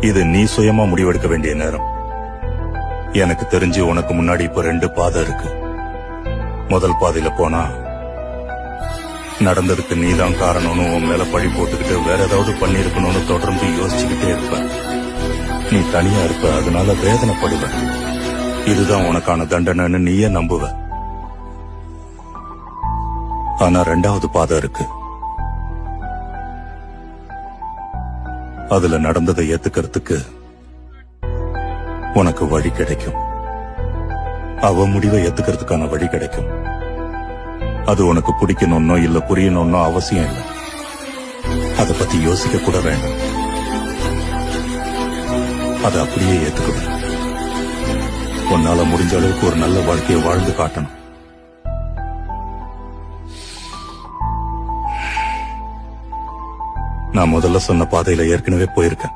இது நீ சுயமா முடிவெடுக்க வேண்டிய நேரம். எனக்கு தெரிஞ்சு உனக்கு முன்னாடி இப்ப 2 பாதை இருக்கு. முதல் பாதையில போனா நடந்ததுக்கு நீதான் காரணம்னு உன் மேல பழி போட்டுக்கிட்டு வேற ஏதாவது பண்ணிருக்கணும்னு தொடர்ந்து யோசிச்சுக்கிட்டே இருப்ப. நீ தனியா இருப்ப, அதனால வேதனைப்படுவ. இதுதான் உனக்கான தண்டனைன்னு நீயே நம்புவ. ஆனா 2வது பாதை இருக்கு. அதுல நடந்ததை ஏத்துக்கிறதுக்கு உனக்கு வழி கிடைக்கும். அவ முடிவை ஏத்துக்கிறதுக்கான வழி கிடைக்கும். அது உனக்கு பிடிக்கணும்னோ இல்ல புரியணும்னோ அவசியம் இல்லை. அத பத்தி யோசிக்க கூட வேண்டாம். அதை அப்படியே ஏத்துக்குவேன். உன்னால முடிஞ்ச அளவுக்கு ஒரு நல்ல வாழ்க்கையை வாழ்ந்து காட்டணும். நான் முதல்ல சொன்ன பாதையில ஏற்கனவே போயிருக்கேன்.